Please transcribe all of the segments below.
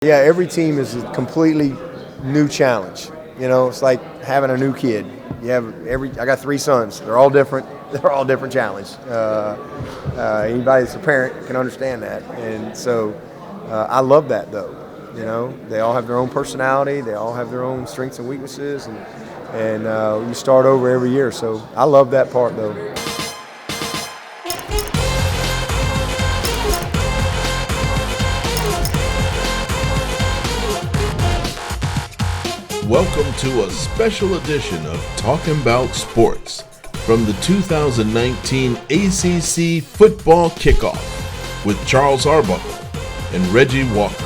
Yeah, every team is a completely new challenge. You know, it's like having a new kid. I got 3 sons. They're all different. They're all different challenge. Anybody that's a parent can understand that. And so I love that, though. You know, they all have their own personality. They all have their own strengths and weaknesses. And you start over every year. So I love that part, though. Welcome to a special edition of Talking About Sports from the 2019 ACC Football Kickoff with Charles Arbuckle and Reggie Walker.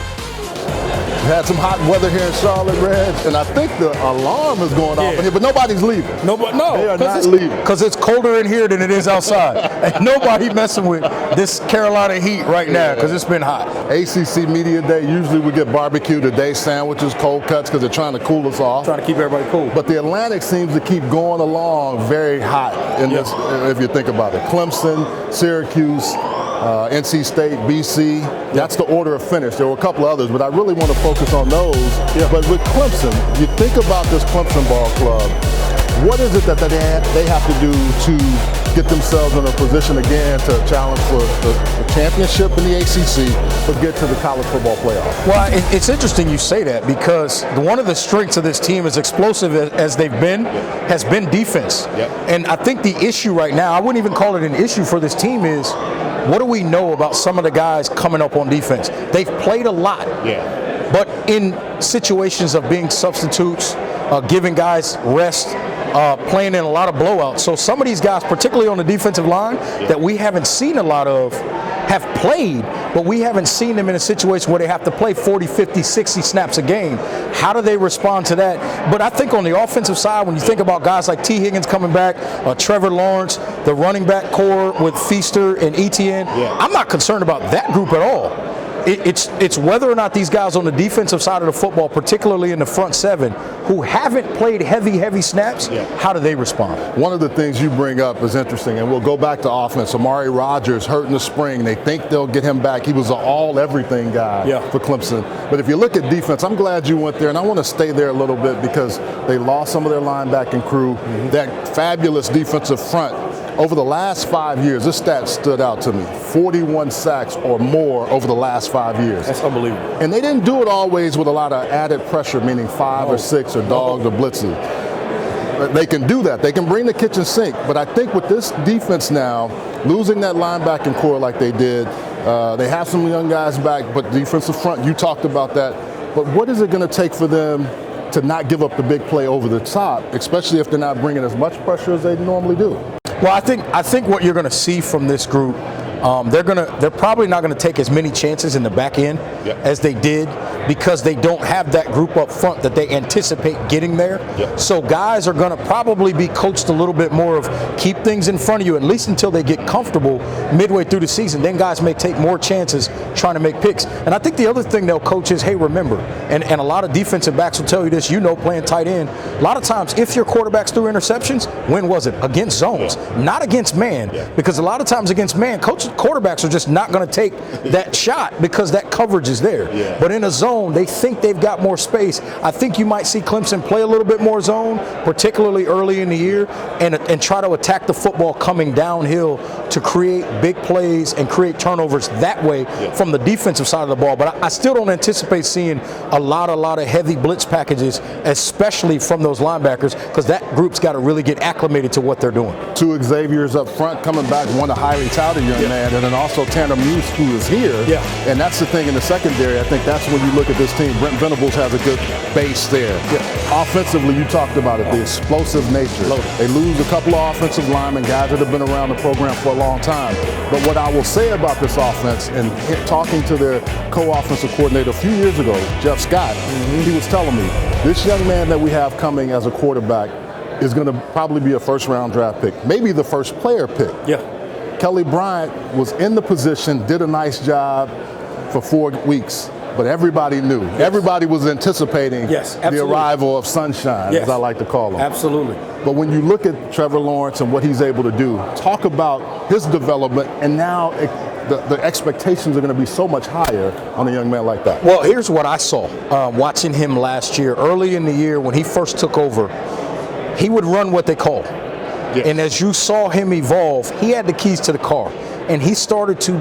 We had some hot weather here in Charlotte, Reg, and I think the alarm is going off in here, but nobody's leaving. No, they are not leaving. Because it's colder in here than it is outside. And nobody messing with this Carolina heat right now because it's been hot. ACC Media Day, usually we get barbecue today, sandwiches, cold cuts, because they're trying to cool us off. Trying to keep everybody cool. But the Atlantic seems to keep going along very hot in this, if you think about it. Clemson, Syracuse, NC State, BC, that's the order of finish. There were a couple others, but I really want to focus on those. But with Clemson, you think about this Clemson ball club, what is it that they have to do to get themselves in a position again to challenge for the championship in the ACC, but get to the college football playoff? Well, it's interesting you say that because one of the strengths of this team, as explosive as they've been, has been defense. And I think the issue right now, I wouldn't even call it an issue for this team, is what do we know about some of the guys coming up on defense? They've played a lot, but in situations of being substitutes, giving guys rest, playing in a lot of blowouts. So some of these guys, particularly on the defensive line, that we haven't seen a lot of, have played, but we haven't seen them in a situation where they have to play 40, 50, 60 snaps a game. How do they respond to that? But I think on the offensive side, when you think about guys like T. Higgins coming back, Trevor Lawrence, the running back core with Feaster and ETN, I'm not concerned about that group at all. It's whether or not these guys on the defensive side of the football, particularly in the front seven, who haven't played heavy snaps, how do they respond? One of the things you bring up is interesting, and we'll go back to offense. Amari Rodgers hurt in the spring. They think they'll get him back. He was an all-everything guy for Clemson. But if you look at defense, I'm glad you went there, and I want to stay there a little bit because they lost some of their linebacking crew. That fabulous defensive front. Over the last 5 years, this stat stood out to me, 41 sacks or more over the last 5 years. That's unbelievable. And they didn't do it always with a lot of added pressure, meaning 5 or 6 or dogs or blitzes. They can do that. They can bring the kitchen sink. But I think with this defense now, losing that linebacking core like they did, they have some young guys back, but defensive front, you talked about that. But what is it going to take for them to not give up the big play over the top, especially if they're not bringing as much pressure as they normally do? Well, I think what you're going to see from this group, they're probably not going to take as many chances in the back end as they did because they don't have that group up front that they anticipate getting there. So guys are going to probably be coached a little bit more of keep things in front of you, at least until they get comfortable midway through the season. Then guys may take more chances trying to make picks. And I think the other thing they'll coach is, hey, remember, and a lot of defensive backs will tell you this, playing tight end, a lot of times if your quarterback's threw interceptions, when was it? Against zones, not against man. Because a lot of times against man, quarterbacks are just not going to take that shot because that coverage is there. But in a zone, they think they've got more space. I think you might see Clemson play a little bit more zone, particularly early in the year, and try to attack the football coming downhill to create big plays and create turnovers that way from the defensive side of the ball. But I still don't anticipate seeing a lot of heavy blitz packages, especially from those linebackers, because that group's got to really get acclimated to what they're doing. 2 Xaviers up front coming back, one a highly touted young man, and then also Tanner Muse, who is here. And that's the thing in the secondary. I think that's when you look at this team. Brent Venables has a good base there. Offensively, you talked about it, the explosive nature. They lose a couple of offensive linemen, guys that have been around the program for a long time. But what I will say about this offense, and talking to their co-offensive coordinator a few years ago, Jeff Scott, he was telling me, this young man that we have coming as a quarterback is going to probably be a first-round draft pick, maybe the first player pick. Kelly Bryant was in the position, did a nice job for 4 weeks. But everybody knew. Everybody was anticipating the arrival of sunshine, as I like to call him. Absolutely. But when you look at Trevor Lawrence and what he's able to do, talk about his development and now the expectations are going to be so much higher on a young man like that. Well, here's what I saw watching him last year. Early in the year when he first took over, he would run what they call. Yes. And as you saw him evolve, he had the keys to the car. And he started to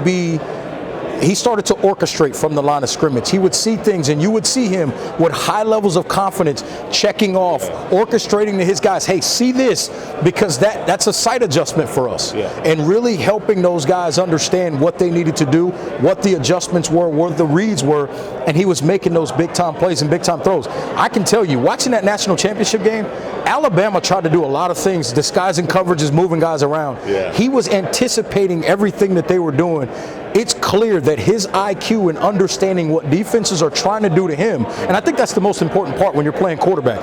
orchestrate from the line of scrimmage. He would see things, and you would see him with high levels of confidence, checking off, orchestrating to his guys, hey, see this, because that's a sight adjustment for us. Yeah. And really helping those guys understand what they needed to do, what the adjustments were, what the reads were, and he was making those big-time plays and big-time throws. I can tell you, watching that national championship game, Alabama tried to do a lot of things, disguising coverages, moving guys around. Yeah. He was anticipating everything that they were doing. It's clear that his IQ and understanding what defenses are trying to do to him, and I think that's the most important part when you're playing quarterback.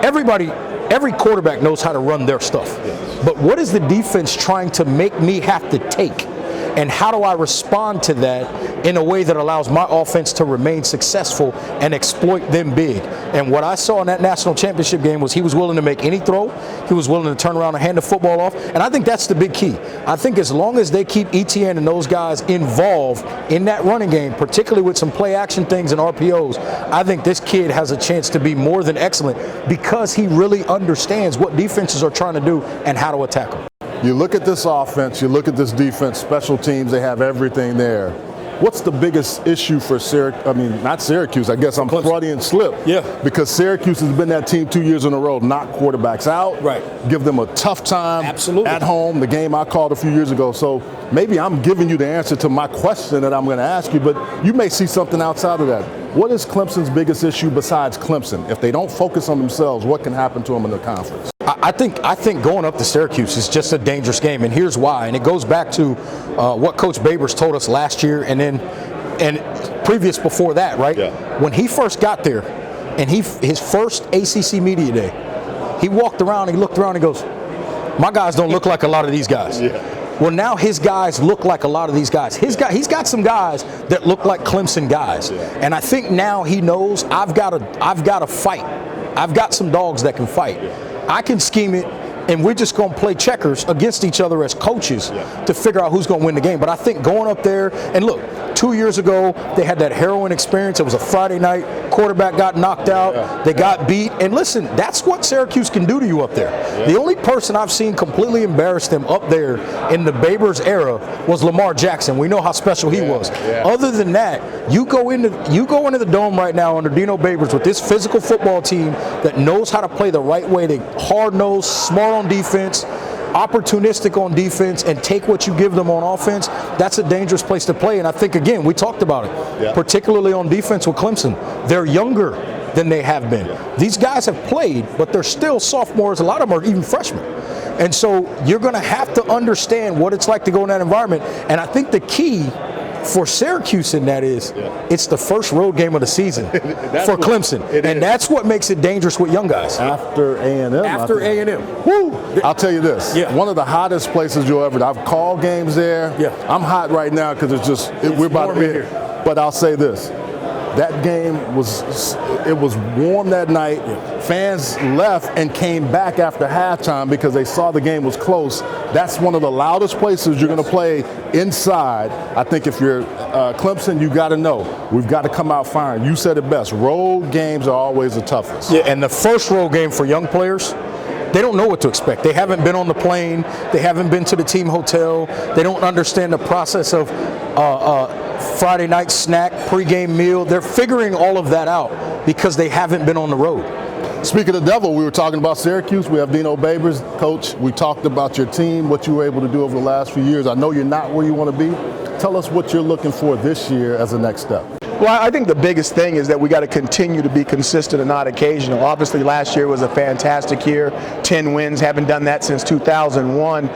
Every quarterback knows how to run their stuff. Yes. But what is the defense trying to make me have to take? And how do I respond to that in a way that allows my offense to remain successful and exploit them big? And what I saw in that national championship game was he was willing to make any throw. He was willing to turn around and hand the football off. And I think that's the big key. I think as long as they keep ETN and those guys involved in that running game, particularly with some play action things and RPOs, I think this kid has a chance to be more than excellent because he really understands what defenses are trying to do and how to attack them. You look at this offense, you look at this defense, special teams, they have everything there. What's the biggest issue for Syracuse? I mean, not Syracuse, I guess I'm Freudian slip. Yeah. Because Syracuse has been that team 2 years in a row, knock quarterbacks out. Right. Give them a tough time. Absolutely. At home, the game I called a few years ago. So maybe I'm giving you the answer to my question that I'm going to ask you, but you may see something outside of that. What is Clemson's biggest issue besides Clemson? If they don't focus on themselves, what can happen to them in the conference? I think going up to Syracuse is just a dangerous game, and here's why. And it goes back to what Coach Babers told us last year and previous before that, right? Yeah. When he first got there and his first ACC media day, he walked around, he looked around, and goes, my guys don't look like a lot of these guys. Yeah. Well, now his guys look like a lot of these guys. He's got some guys that look like Clemson guys. Yeah. And I think now he knows I've got to fight. I've got some dogs that can fight. Yeah. I can scheme it, and we're just going to play checkers against each other as coaches to figure out who's going to win the game. But I think going up there, and look, 2 years ago, they had that heroin experience. It was a Friday night. Quarterback got knocked out. They got beat. And listen, that's what Syracuse can do to you up there. Yeah. The only person I've seen completely embarrass them up there in the Babers era was Lamar Jackson. We know how special he was. Yeah. Other than that, you go into the Dome right now under Dino Babers with this physical football team that knows how to play the right way. They hard-nosed, smart on defense, opportunistic on defense, and take what you give them on offense. That's a dangerous place to play. And I think, again, we talked about it, particularly on defense with Clemson. They're younger than they have been. These guys have played, but they're still sophomores. A lot of them are even freshmen. And so you're going to have to understand what it's like to go in that environment. And I think the key for Syracuse in that is it's the first road game of the season for Clemson. And that's what makes it dangerous with young guys. After A&M. After A&M. Woo! I'll tell you this. Yeah. One of the hottest places you'll ever. I've called games there. Yeah. I'm hot right now because we're about to be here. But I'll say this. That game was warm that night. Yeah. Fans left and came back after halftime because they saw the game was close. That's one of the loudest places you're going to play inside. I think if you're Clemson, you got to know we've got to come out firing. You said it best. Road games are always the toughest. Yeah, and the first road game for young players, they don't know what to expect. They haven't been on the plane. They haven't been to the team hotel. They don't understand the process of Friday night snack, pregame meal. They're figuring all of that out because they haven't been on the road. Speaking of the devil, we were talking about Syracuse. We have Dino Babers. Coach, we talked about your team, what you were able to do over the last few years. I know you're not where you want to be. Tell us what you're looking for this year as a next step. Well, I think the biggest thing is that we got to continue to be consistent and not occasional. Obviously, last year was a fantastic year, 10 wins, haven't done that since 2001.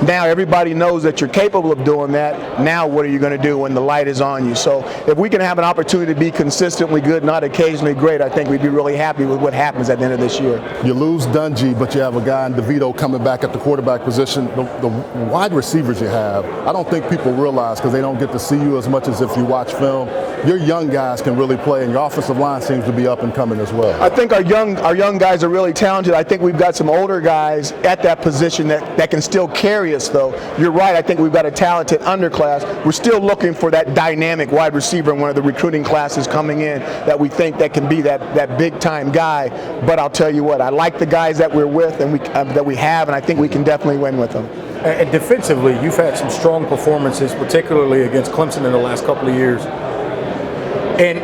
Now everybody knows that you're capable of doing that. Now what are you going to do when the light is on you? So if we can have an opportunity to be consistently good, not occasionally great, I think we'd be really happy with what happens at the end of this year. You lose Dungy, but you have a guy in DeVito coming back at the quarterback position. The wide receivers you have, I don't think people realize because they don't get to see you as much as if you watch film. You're young guys can really play, and your offensive line seems to be up and coming as well. I think our young guys are really talented. I think we've got some older guys at that position that can still carry us, though. You're right. I think we've got a talented underclass. We're still looking for that dynamic wide receiver in one of the recruiting classes coming in that we think that can be that big-time guy. But I'll tell you what, I like the guys that we're with and that we have, and I think we can definitely win with them. And defensively, you've had some strong performances, particularly against Clemson in the last couple of years. And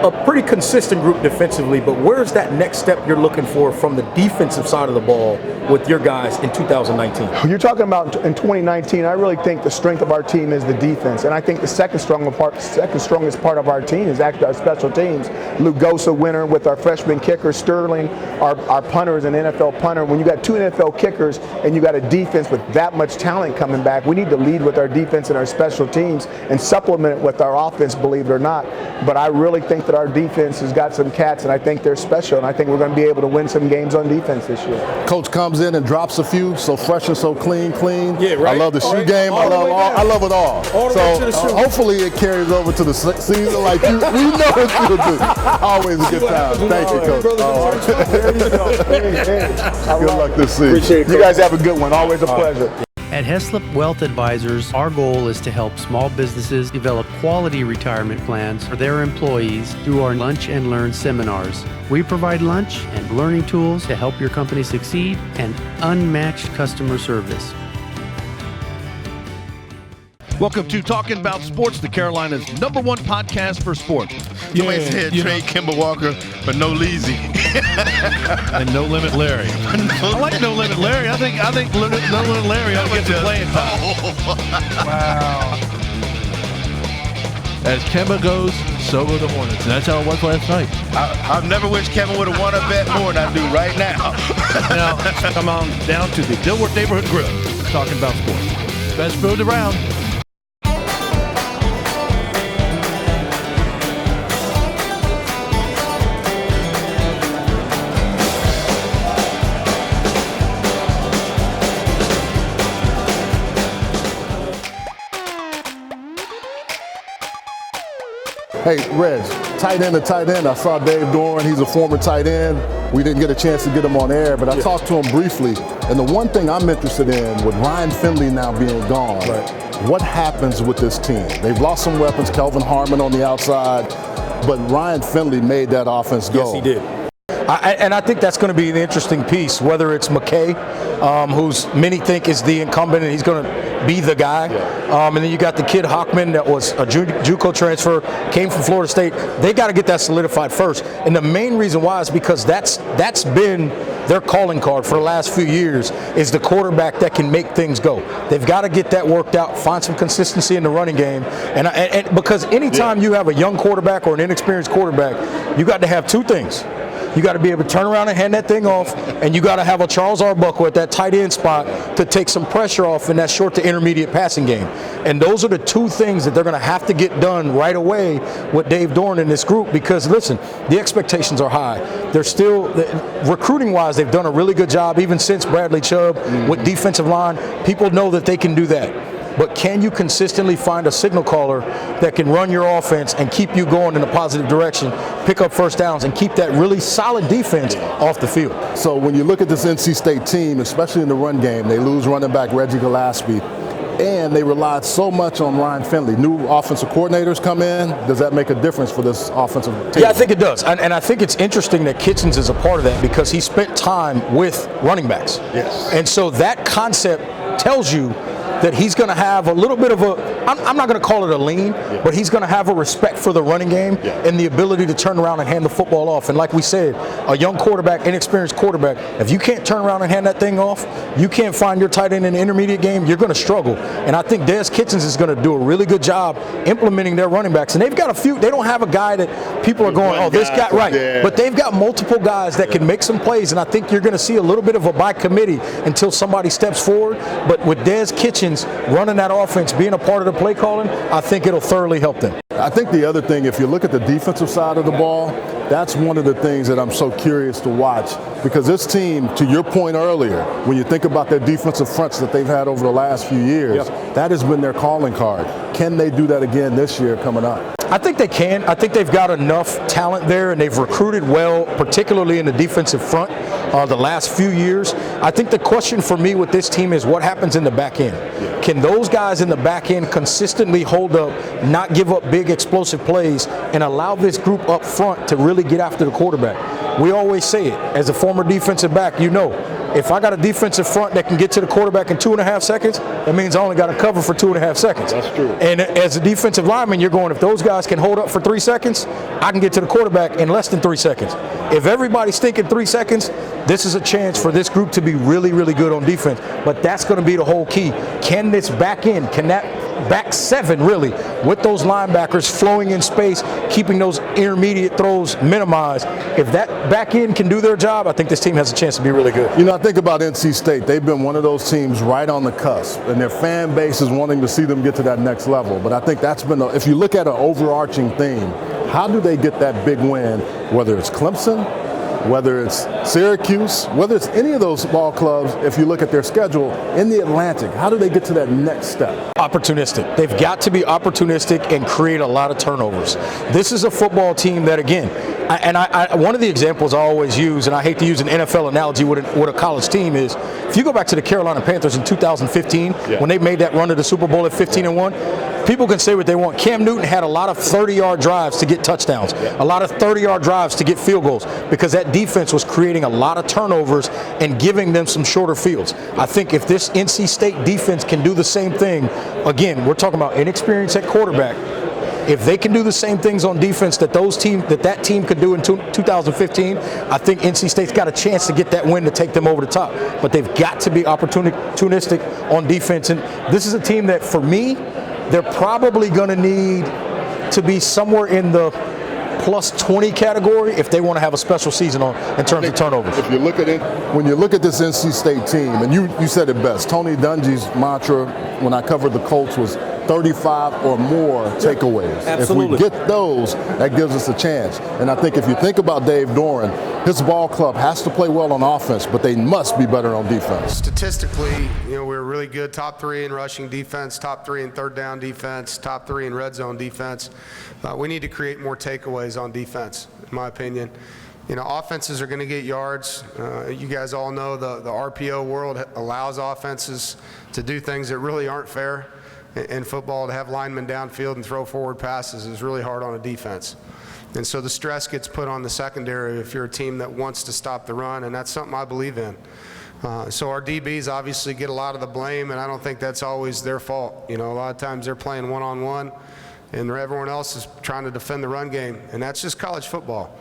a pretty consistent group defensively, but where's that next step you're looking for from the defensive side of the ball with your guys in 2019? You're talking about in 2019, I really think the strength of our team is the defense. And I think the second strongest part of our team is actually our special teams. Lugosa winner with our freshman kicker, Sterling, our punter is an NFL punter. When you got two NFL kickers and you got a defense with that much talent coming back, we need to lead with our defense and our special teams and supplement it with our offense, believe it or not. But I really think that our defense has got some cats, and I think they're special, and I think we're going to be able to win some games on defense this year. Coach comes in and drops a few, so fresh and so clean. Yeah, right. I love the shoe game. I love it all. So hopefully it carries over to the season like we know it will do. Always a good time. Thank you, Coach. Good luck this season. Appreciate it. You guys have a good one. Always a pleasure. At Heslop Wealth Advisors, our goal is to help small businesses develop quality retirement plans for their employees through our Lunch and Learn seminars. We provide lunch and learning tools to help your company succeed and unmatched customer service. Welcome to Talking About Sports, the Carolina's #1 podcast for sports. Somebody said trade Kemba Walker, but no Leezy. And No Limit Larry. I like No Limit Larry. I think No Limit Larry ought to get some playing time. Wow. As Kemba goes, so go the Hornets. And that's how it was last night. I've never wished Kevin would have won a bet more than I do right now. Now, let's come on down to the Dilworth Neighborhood Grill, Talking About Sports. Best food around. Hey, Reg, tight end to tight end. I saw Dave Doran. He's a former tight end. We didn't get a chance to get him on air, but I talked to him briefly. And the one thing I'm interested in, with Ryan Finley now being gone, what happens with this team? They've lost some weapons, Kelvin Harmon on the outside, but Ryan Finley made that offense go. Yes, he did. And I think that's going to be an interesting piece, whether it's McKay, who's many think is the incumbent and he's going to be the guy. And then you got the kid Hockman that was a JUCO transfer, came from Florida State. They got to get that solidified first. And the main reason why is because that's been their calling card for the last few years, is the quarterback that can make things go. They've got to get that worked out, find some consistency in the running game. And because anytime you have a young quarterback or an inexperienced quarterback, you got to have two things. You got to be able to turn around and hand that thing off, and you got to have a Charles Arbuckle at that tight end spot to take some pressure off in that short to intermediate passing game. And those are the two things that they're going to have to get done right away with Dave Doran in this group, because, listen, the expectations are high. They're still, recruiting-wise, they've done a really good job, even since Bradley Chubb with defensive line. People know that they can do that. But can you consistently find a signal caller that can run your offense and keep you going in a positive direction, pick up first downs, and keep that really solid defense off the field? So when you look at this NC State team, especially in the run game, they lose running back Reggie Gillespie, and they relied so much on Ryan Finley. New offensive coordinators come in. Does that make a difference for this offensive team? Yeah, I think it does. And I think it's interesting that Kitchens is a part of that, because he spent time with running backs. Yes. And so that concept tells you that he's going to have a little bit of a, I'm not going to call it a lean, but he's going to have a respect for the running game and the ability to turn around and hand the football off. And like we said, a young quarterback, inexperienced quarterback, if you can't turn around and hand that thing off, you can't find your tight end in the intermediate game, you're going to struggle. And I think Des Kitchens is going to do a really good job implementing their running backs. And they've got a few, they don't have a guy that people are going, oh, this guy, right. Yeah. But they've got multiple guys that can make some plays. And I think you're going to see a little bit of a by committee until somebody steps forward. But with Des Kitchens seasons running that offense, being a part of the play calling, I think it'll thoroughly help them. I think the other thing, if you look at the defensive side of the ball, that's one of the things that I'm so curious to watch, because this team, to your point earlier, when you think about their defensive fronts that they've had over the last few years, that has been their calling card. Can they do that again this year coming up? I think they can. I think they've got enough talent there, and they've recruited well, particularly in the defensive front the last few years. I think the question for me with this team is what happens in the back end. Can those guys in the back end consistently hold up, not give up big explosive plays, and allow this group up front to really get after the quarterback? We always say it. As a former defensive back, you know, if I got a defensive front that can get to the quarterback in 2.5 seconds, that means I only got to cover for 2.5 seconds. That's true. And as a defensive lineman, you're going, if those guys can hold up for 3 seconds, I can get to the quarterback in less than 3 seconds. If everybody's thinking 3 seconds, this is a chance for this group to be really, really good on defense. But that's going to be the whole key. Can this back end, can that back seven really, with those linebackers flowing in space, keeping those intermediate throws minimized, if that back end can do their job, I think this team has a chance to be really good. You know, I think about NC State. They've been one of those teams right on the cusp, and their fan base is wanting to see them get to that next level. But I think that's been, if you look at an overarching theme, how do they get that big win, whether it's Clemson, whether it's Syracuse, whether it's any of those ball clubs, if you look at their schedule in the Atlantic, how do they get to that next step? Opportunistic. They've got to be opportunistic and create a lot of turnovers. This is a football team that, again, one of the examples I always use, and I hate to use an NFL analogy with a college team, is if you go back to the Carolina Panthers in 2015, when they made that run to the Super Bowl at 15-1, people can say what they want. Cam Newton had a lot of 30-yard drives to get touchdowns, a lot of 30-yard drives to get field goals, because that defense was creating a lot of turnovers and giving them some shorter fields. I think if this NC State defense can do the same thing, again, we're talking about inexperience at quarterback. If they can do the same things on defense that that team could do in 2015, I think NC State's got a chance to get that win to take them over the top. But they've got to be opportunistic on defense. And this is a team that, for me, they're probably going to need to be somewhere in the plus 20 category if they want to have a special season in terms of turnovers. If you look at it, when you look at this NC State team, and you said it best, Tony Dungy's mantra when I covered the Colts was 35 or more takeaways. Absolutely. If we get those, that gives us a chance. And I think if you think about Dave Doran, his ball club has to play well on offense, but they must be better on defense. Statistically, we're really good, top 3 in rushing defense, top 3 in third down defense, top 3 in red zone defense. We need to create more takeaways on defense, in my opinion. Offenses are going to get yards. You guys all know the RPO world allows offenses to do things that really aren't fair. In football, to have linemen downfield and throw forward passes is really hard on a defense. And so the stress gets put on the secondary if you're a team that wants to stop the run, and that's something I believe in. So our DBs obviously get a lot of the blame, and I don't think that's always their fault. A lot of times they're playing one-on-one, and everyone else is trying to defend the run game, and that's just college football.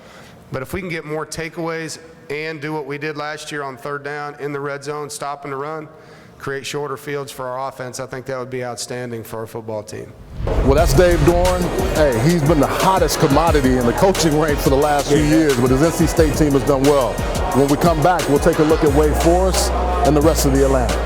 But if we can get more takeaways and do what we did last year on third down in the red zone, stopping the run, create shorter fields for our offense, I think that would be outstanding for our football team. Well, that's Dave Doran. Hey, he's been the hottest commodity in the coaching ranks for the last few years, but his NC State team has done well. When we come back, we'll take a look at Wake Forest and the rest of the Atlantic.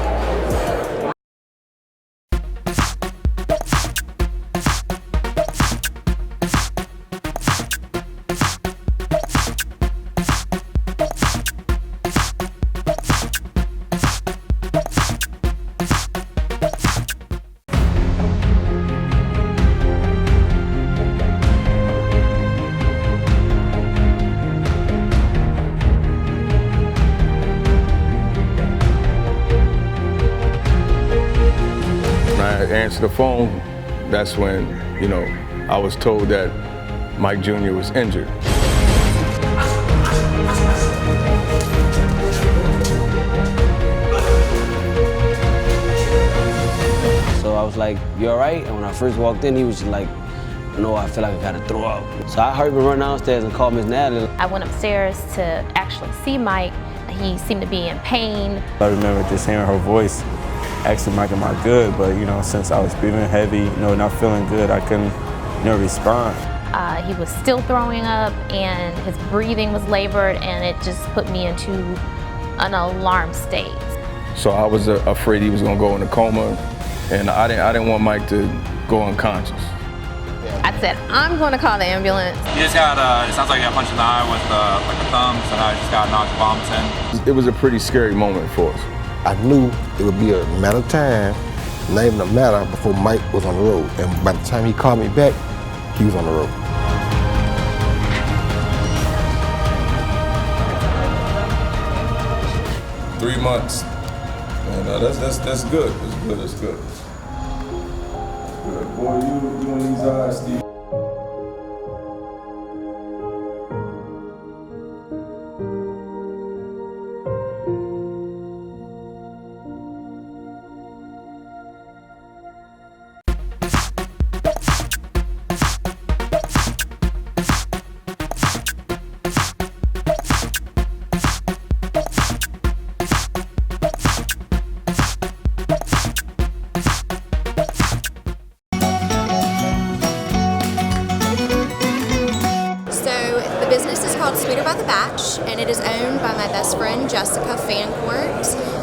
Answer the phone, that's when, I was told that Mike Jr. was injured. So I was like, "You all right?" And when I first walked in, he was just like, "No, I feel like I gotta throw up." So I hurried and run downstairs and called Miss Natalie. I went upstairs to actually see Mike. He seemed to be in pain. I remember just hearing her voice. Asking Mike, am I good? But, since I was breathing heavy, not feeling good, I couldn't, respond. He was still throwing up, and his breathing was labored, and it just put me into an alarm state. So I was afraid he was going to go in a coma. and I didn't want Mike to go unconscious. I said, I'm going to call the ambulance. You just got, it sounds like you got punched in the eye with like a thumb, so now you just got knocked bombs in. It was a pretty scary moment for us. I knew it would be a matter of time, not even a matter, before Mike was on the road. And by the time he called me back, he was on the road. Three months. And that's good. It's good. Good. Boy, you and these eyes, Steve.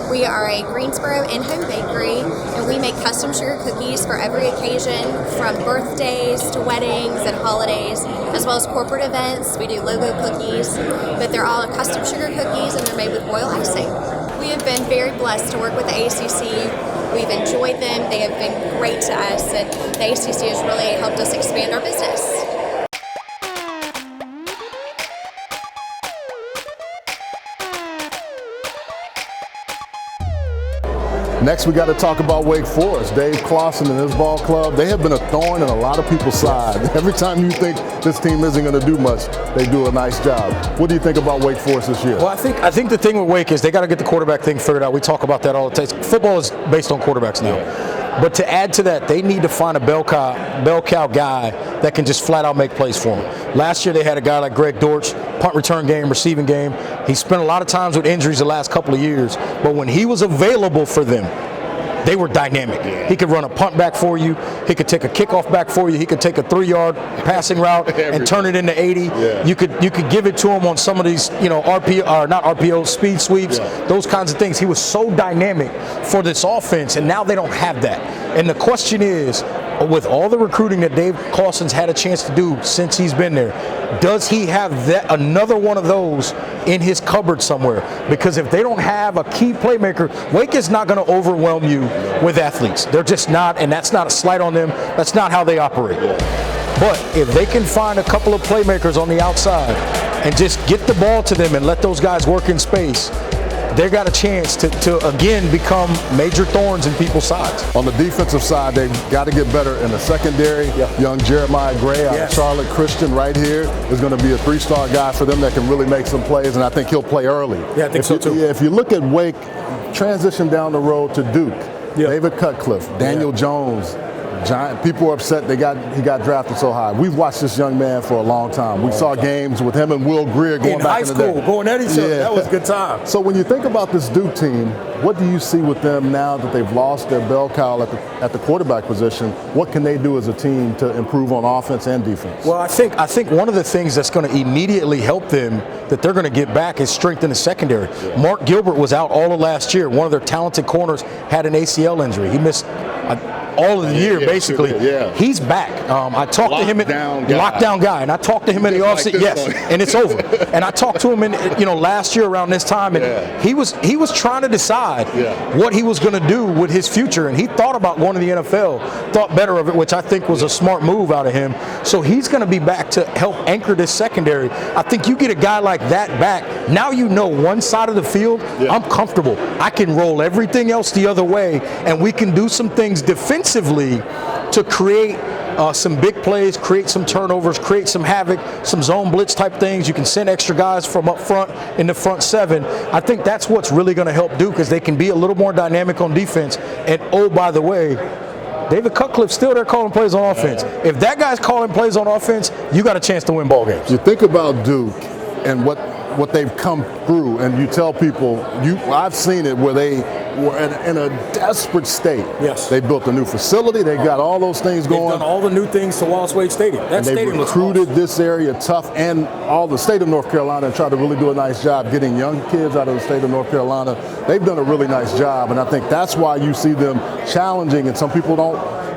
We are a Greensboro in-home bakery, and we make custom sugar cookies for every occasion, from birthdays to weddings and holidays, as well as corporate events. We do logo cookies, but they're all custom sugar cookies, and they're made with royal icing. We have been very blessed to work with the ACC. We've enjoyed them. They have been great to us, and the ACC has really helped us expand our business. Next, we got to talk about Wake Forest. Dave Clawson and his ball club, they have been a thorn in a lot of people's side. Every time you think this team isn't going to do much, they do a nice job. What do you think about Wake Forest this year? Well, I think the thing with Wake is they got to get the quarterback thing figured out. We talk about that all the time. Football is based on quarterbacks now. Yeah. But to add to that, they need to find a bell cow guy that can just flat out make plays for them. Last year they had a guy like Greg Dortch, punt return game, receiving game. He spent a lot of times with injuries the last couple of years, but when he was available for them, they were dynamic. He could run a punt back for you. He could take a kickoff back for you. He could take a 3-yard passing route and turn it into 80. Yeah. You could give it to him on some of these, RPO, speed sweeps, those kinds of things. He was so dynamic for this offense, and now they don't have that. And the question is, with all the recruiting that Dave Clawson's had a chance to do since he's been there, does he have another one of those in his cupboard somewhere? Because if they don't have a key playmaker, Wake is not going to overwhelm you with athletes. They're just not, and that's not a slight on them. That's not how they operate. But if they can find a couple of playmakers on the outside and just get the ball to them and let those guys work in space, they got a chance to again become major thorns in people's sides. On the defensive side, they've got to get better in the secondary. Young Jeremiah Gray out of Charlotte Christian right here is going to be a 3-star guy for them that can really make some plays, and I think he'll play early. Yeah, I think so too. If you look at Wake, transition down the road to Duke, David Cutcliffe, Daniel Jones, giant. People are upset he got drafted so high. We've watched this young man for a long time. We saw games with him and Will Greer going back in the day. In high school, going at each other. That was a good time. So when you think about this Duke team, what do you see with them now that they've lost their bell cow at the quarterback position? What can they do as a team to improve on offense and defense? Well, I think one of the things that's going to immediately help them that they're going to get back is strength in the secondary. Mark Gilbert was out all of last year. One of their talented corners had an ACL injury. He missed all of the year, basically. He's back. I talked to him lockdown guy, and I talked to him in the offseason. And it's over. And I talked to him last year around this time, and he was trying to decide what he was going to do with his future, and he thought about going to the NFL, thought better of it, which I think was a smart move out of him. So he's going to be back to help anchor this secondary. I think you get a guy like that back, now you know one side of the field, I'm comfortable. I can roll everything else the other way, and we can do some things defensively to create some big plays, create some turnovers, create some havoc, some zone blitz type things. You can send extra guys from up front in the front 7. I think that's what's really going to help Duke, is they can be a little more dynamic on defense. And oh, by the way, David Cutcliffe's still there calling plays on offense. If that guy's calling plays on offense, you got a chance to win ball games. You think about Duke and what what they've come through, and you tell people, I've seen it where they were in a desperate state. Yes. They built a new facility. They got all those things going. They've done all the new things to Wallace Wade Stadium. That They've stadium recruited this area tough, and all the state of North Carolina tried to really do a nice job getting young kids out of the state of North Carolina. They've done a really nice job, and I think that's why you see them challenging, and some people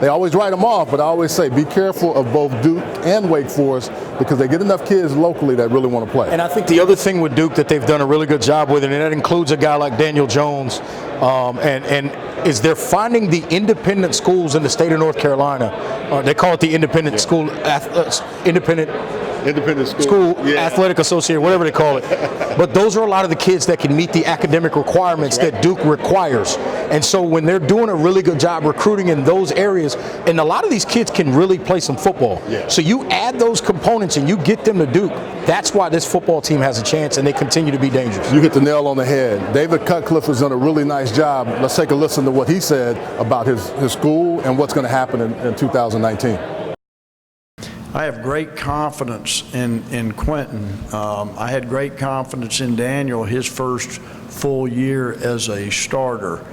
they always write them off, but I always say be careful of both Duke and Wake Forest because they get enough kids locally that really want to play. And I think the other thing with Duke that they've done a really good job with, and that includes a guy like Daniel Jones, and is they're finding the independent schools in the state of North Carolina. They call it the independent school, independent school athletic association, whatever they call it. But those are a lot of the kids that can meet the academic requirements that Duke requires. And so when they're doing a really good job recruiting in those areas, and a lot of these kids can really play some football. So you add those components and you get them to Duke. That's why this football team has a chance, and they continue to be dangerous. You hit the nail on the head. David Cutcliffe has done a really nice job. Let's take a listen to what he said about his school and what's going to happen in 2019. I have great confidence in Quentin. I had great confidence in Daniel his first full year as a starter.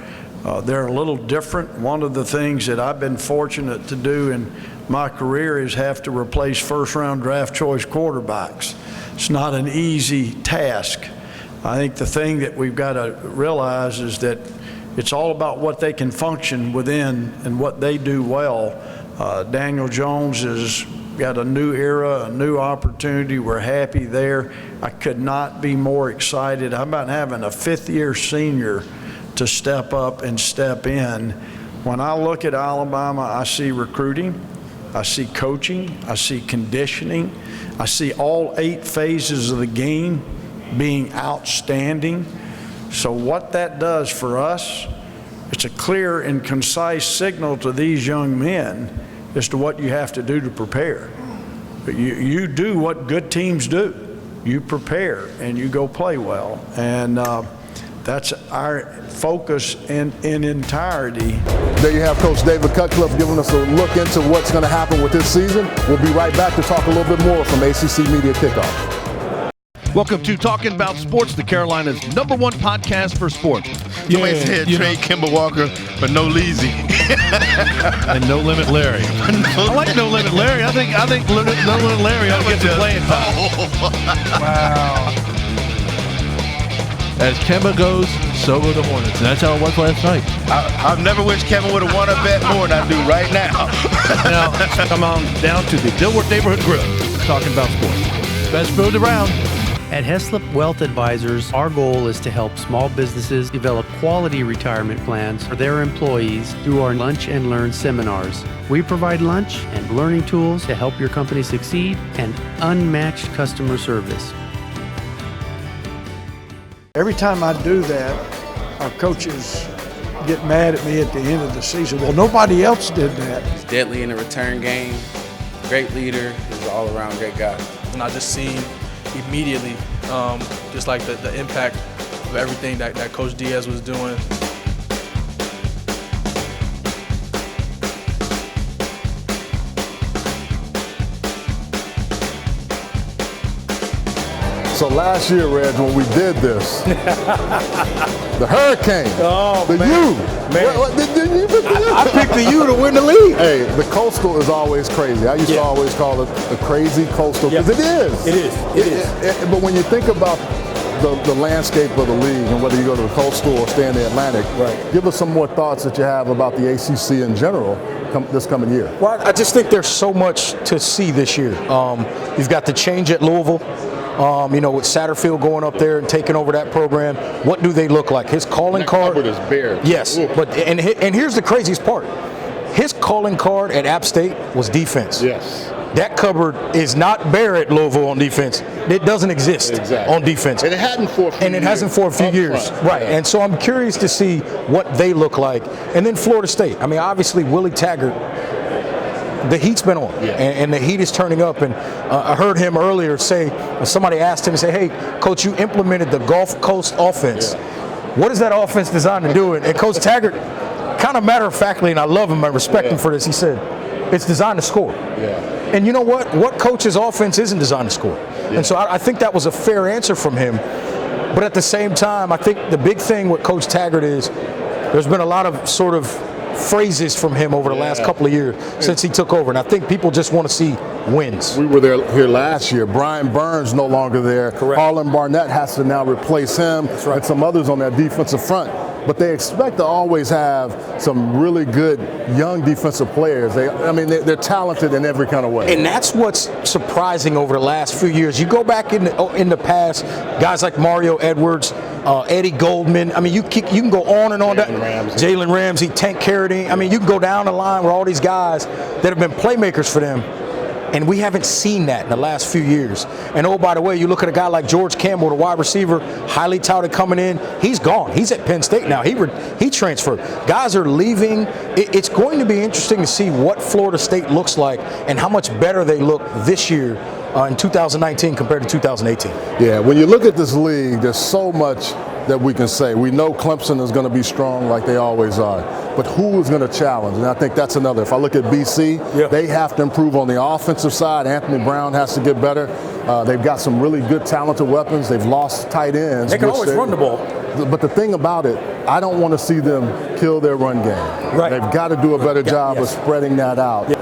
They're a little different. One of the things that I've been fortunate to do in my career is have to replace first-round draft choice quarterbacks. It's not an easy task. I think the thing that we've got to realize is that it's all about what they can function within and what they do well. Daniel Jones has got a new era, a new opportunity. We're happy there. I could not be more excited. How about having a fifth-year senior to step up and step in? When I look at Alabama, I see recruiting, I see coaching, I see conditioning, I see all 8 phases of the game being outstanding. So what that does for us, it's a clear and concise signal to these young men as to what you have to do to prepare. You do what good teams do. You prepare and you go play well. And that's our focus in entirety. There you have Coach David Cutcliffe giving us a look into what's going to happen with this season. We'll be right back to talk a little bit more from ACC Media Kickoff. Welcome to Talking About Sports, the Carolina's #1 podcast for sports. Somebody said trade Kemba Walker for No Leezy. And No Limit Larry. I like No Limit Larry. I think No Limit Larry ought to get some playing time. Wow. As Kemba goes, so go the Hornets. And that's how it was last night. I've never wished Kevin would have won a bet more than I do right now. Now, come on down to the Dilworth Neighborhood Grill, Talking About Sports. Best food around. At Heslop Wealth Advisors, our goal is to help small businesses develop quality retirement plans for their employees through our Lunch and Learn seminars. We provide lunch and learning tools to help your company succeed and unmatched customer service. Every time I do that, our coaches get mad at me at the end of the season. Well, nobody else did that. He's deadly in the return game, great leader, he's an all-around great guy. And I just seen immediately just like the impact of everything that Coach Diaz was doing. So last year, Reg, when we did this, the Hurricane, the U. I picked the U to win the league. Hey, the Coastal is always crazy. I used to always call it the crazy Coastal because it is. It is. But when you think about the landscape of the league and whether you go to the Coastal or stay in the Atlantic, give us some more thoughts that you have about the ACC in general this coming year. Well, I just think there's so much to see this year. You've got the change at Louisville. With Satterfield going up there and taking over that program, what do they look like? His calling card is bare. Yes, but and here's the craziest part. His calling card at App State was defense. Yes. That cupboard is not bare at Louisville on defense. It doesn't exist on defense. And it hadn't for a few years. And it hasn't for a few years. Right. Yeah. And so I'm curious to see what they look like. And then Florida State. I mean, obviously Willie Taggart, the heat's been on, and the heat is turning up. And I heard him earlier say, somebody asked him, say, hey, Coach, you implemented the Gulf Coast offense. What is that offense designed to do? And Coach Taggart, kind of matter-of-factly, and I love him, I respect him for this, he said, it's designed to score. And you know what? What coach's offense isn't designed to score? Yeah. And so I think that was a fair answer from him. But at the same time, I think the big thing with Coach Taggart is there's been a lot of sort of phrases from him over the last couple of years since he took over. And I think people just want to see wins. We were here last year. Brian Burns no longer there. Correct. Harlan Barnett has to now replace him. That's right. And some others on that defensive front. But they expect to always have some really good young defensive players. They're talented in every kind of way. And that's what's surprising over the last few years. You go back in the past, guys like Mario Edwards, Eddie Goldman. I mean, you can go on and on. Jalen Ramsey, Tank Carradine. I mean, you can go down the line with all these guys that have been playmakers for them. And we haven't seen that in the last few years. And oh, by the way, you look at a guy like George Campbell, the wide receiver, highly touted coming in. He's gone. He's at Penn State now. He transferred. Guys are leaving. It's going to be interesting to see what Florida State looks like and how much better they look this year in 2019 compared to 2018. Yeah, when you look at this league, there's so much that we can say. We know Clemson is going to be strong like they always are, but who is going to challenge? And I think that's another. If I look at BC, they have to improve on the offensive side. Anthony Brown has to get better. They've got some really good talented weapons. They've lost tight ends. They can always run the ball. But the thing about it, I don't want to see them kill their run game. Right. They've got to do a better job of spreading that out.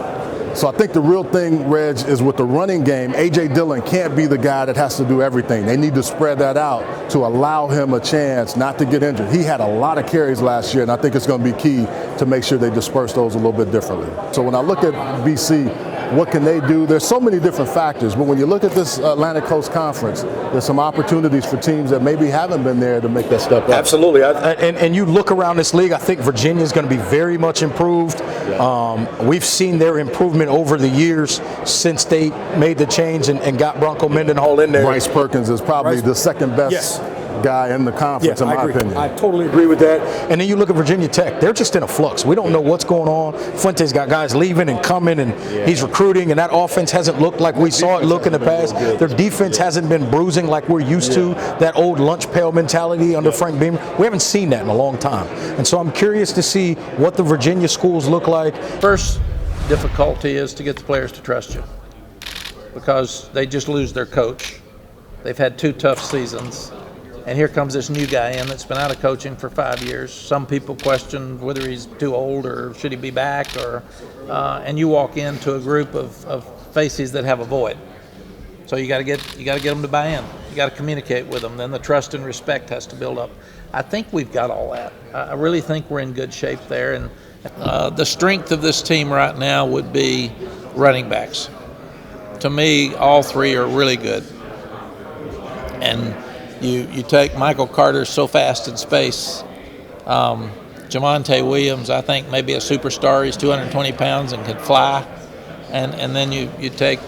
So I think the real thing, Reg, is with the running game, A.J. Dillon can't be the guy that has to do everything. They need to spread that out to allow him a chance not to get injured. He had a lot of carries last year, and I think it's going to be key to make sure they disperse those a little bit differently. So when I look at BC, what can they do? There's so many different factors, but when you look at this Atlantic Coast Conference, there's some opportunities for teams that maybe haven't been there to make that step up. Absolutely. And you look around this league, I think Virginia's going to be very much improved. We've seen their improvement over the years since they made the change and got Bronco Mendenhall in there. Bryce Perkins is probably the second best guy in the conference, in my opinion. I totally agree with that. And then you look at Virginia Tech. They're just in a flux. We don't know what's going on. Fuente's got guys leaving and coming, and he's recruiting, and that offense hasn't looked like we saw it look in the past. Their defense hasn't been bruising like we're used to, that old lunch pail mentality under Frank Beamer. We haven't seen that in a long time. And so I'm curious to see what the Virginia schools look like. First difficulty is to get the players to trust you because they just lose their coach. They've had 2 tough seasons. And here comes this new guy in that's been out of coaching for 5 years. Some people question whether he's too old or should he be back, and you walk into a group of faces that have a void. So you got to get them to buy in. You got to communicate with them. Then the trust and respect has to build up. I think we've got all that. I really think we're in good shape there. And the strength of this team right now would be running backs. To me, all 3 are really good. And you take Michael Carter so fast in space. Jamonte Williams, I think maybe a superstar. He's 220 pounds and can fly. And then you take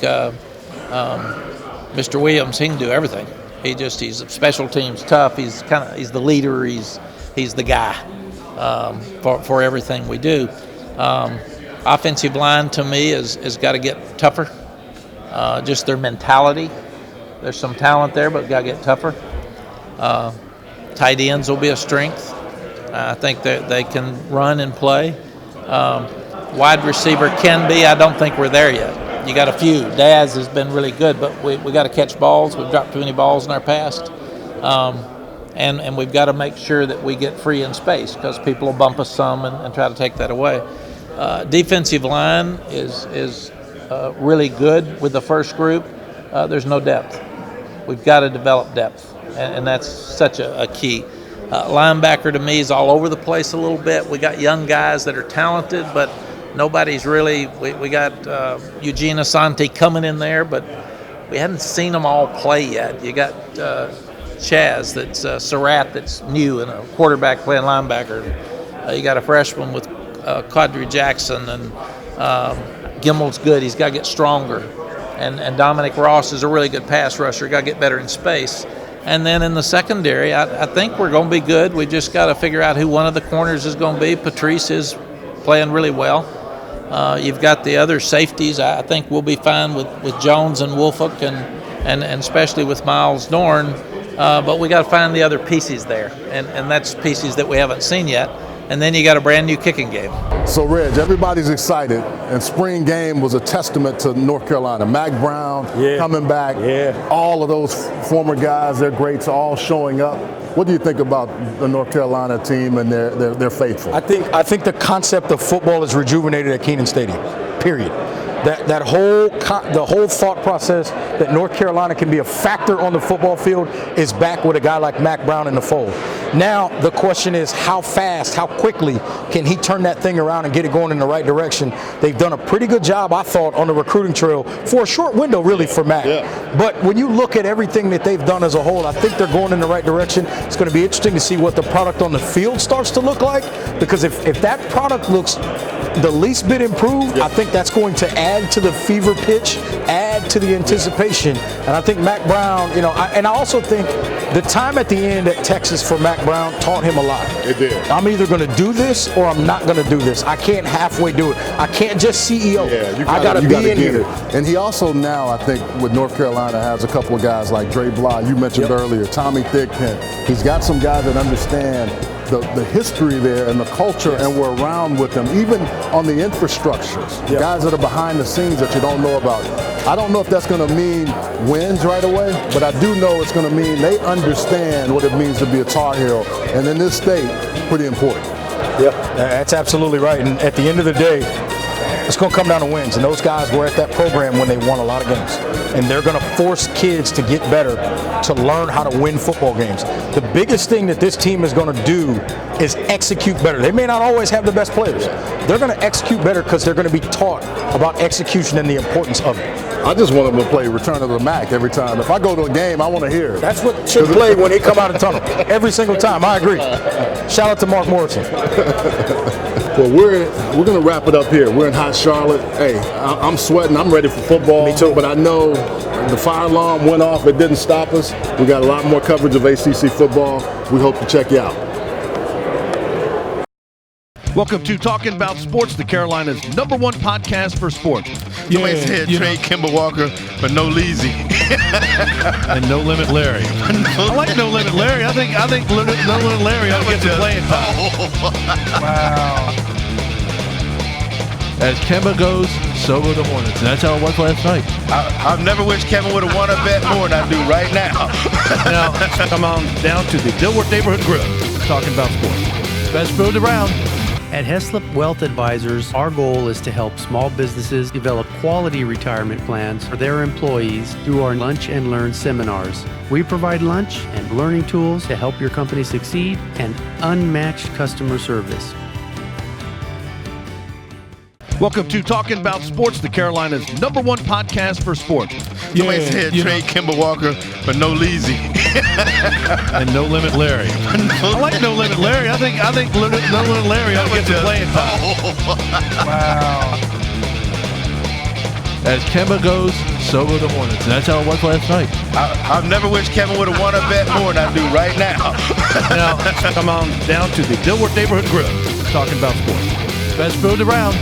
Mr. Williams. He can do everything. He's special teams tough. He's the leader. He's the guy for everything we do. Offensive line to me has got to get tougher. Just their mentality. There's some talent there, but got to get tougher. Tight ends will be a strength. I think that they can run and play. Wide receiver can be. I don't think we're there yet. You got a few. Daz has been really good, but we got to catch balls. We've dropped too many balls in our past. And we've got to make sure that we get free in space because people will bump us some and try to take that away. Defensive line is really good with the first group. There's no depth. We've got to develop depth. And that's such a key. Linebacker to me is all over the place a little bit. We got young guys that are talented, but nobody's really. We got Eugene Asante coming in there, but we haven't seen them all play yet. You got Chaz, that's Surratt, that's new, and a quarterback playing linebacker. You got a freshman with Quadri Jackson, and Gimmel's good. He's got to get stronger. And Dominic Ross is a really good pass rusher. Got to get better in space. And then in the secondary, I think we're going to be good. We just got to figure out who one of the corners is going to be. Patrice is playing really well. You've got the other safeties. I think we'll be fine with Jones and Woolfolk and especially with Miles Dorn. But we got to find the other pieces there. And that's pieces that we haven't seen yet. and then you got a brand new kicking game. So, Reg, everybody's excited, and spring game was a testament to North Carolina. Mack Brown coming back, all of those former guys, their greats, all showing up. What do you think about the North Carolina team and their faithful? I think the concept of football is rejuvenated at Kenan Stadium, period. The whole thought process that North Carolina can be a factor on the football field is back with a guy like Mack Brown in the fold. Now the question is how fast, how quickly can he turn that thing around and get it going in the right direction? They've done a pretty good job, I thought, on the recruiting trail for a short window really for Mack. But when you look at everything that they've done as a whole, I think they're going in the right direction. It's going to be interesting to see what the product on the field starts to look like, because if that product looks the least bit improved, I think that's going to add to the fever pitch, add to the anticipation. And I think Mack Brown, and I also think the time at the end at Texas for Mack Brown taught him a lot. It did. I'm either going to do this or I'm not going to do this. I can't halfway do it. I can't just CEO. I got to be in here. And he also now, I think, with North Carolina, has a couple of guys like Dre Bly, you mentioned earlier, Tommy Thigpen. He's got some guys that understand the history there and the culture, and we're around with them, even on the infrastructures, guys that are behind the scenes that you don't know about. I don't know if that's going to mean wins right away, but I do know it's going to mean they understand what it means to be a Tar Heel, and in this state, pretty important. That's absolutely right. And at the end of the day, it's going to come down to wins. And those guys were at that program when they won a lot of games. And they're going to force kids to get better, to learn how to win football games. The biggest thing that this team is going to do is execute better. They may not always have the best players. They're going to execute better because they're going to be taught about execution and the importance of it. I just want them to play Return of the Mac every time. If I go to a game, I want to hear it. That's what should play when they come out of the tunnel. Every single time. I agree. Shout out to Mark Morrison. Well, we're going to wrap it up here. We're in hot Charlotte. Hey, I'm sweating. I'm ready for football. Me too. But I know the fire alarm went off. It didn't stop us. We got a lot more coverage of ACC football. We hope to check you out. Welcome to Talking About Sports, the Carolina's #1 podcast for sports. Somebody said trade Kemba Walker for No Leezy. And No Limit Larry. I like No Limit Larry. I think No Limit Larry ought to get some playing time. Wow. As Kemba goes, so go the Hornets. And that's how it was last night. I've never wished Kevin would have won a bet more than I do right now. Now, come on down to the Dilworth Neighborhood Grill, Talking About Sports. Best food around. At Heslop Wealth Advisors, our goal is to help small businesses develop quality retirement plans for their employees through our Lunch and Learn seminars. We provide lunch and learning tools to help your company succeed and unmatched customer service. Welcome to Talking About Sports, the Carolina's #1 podcast for sports. Somebody said trade Kemba Walker for No Leezy. And No Limit Larry. I like No Limit Larry. I think No Limit Larry ought to get some playing time. Wow. As Kemba goes, so go the Hornets. And that's how it was last night. I've never wished Kevin would have won a bet more than I do right now. Now, come on down to the Dilworth Neighborhood Grill, Talking About Sports. Best food around.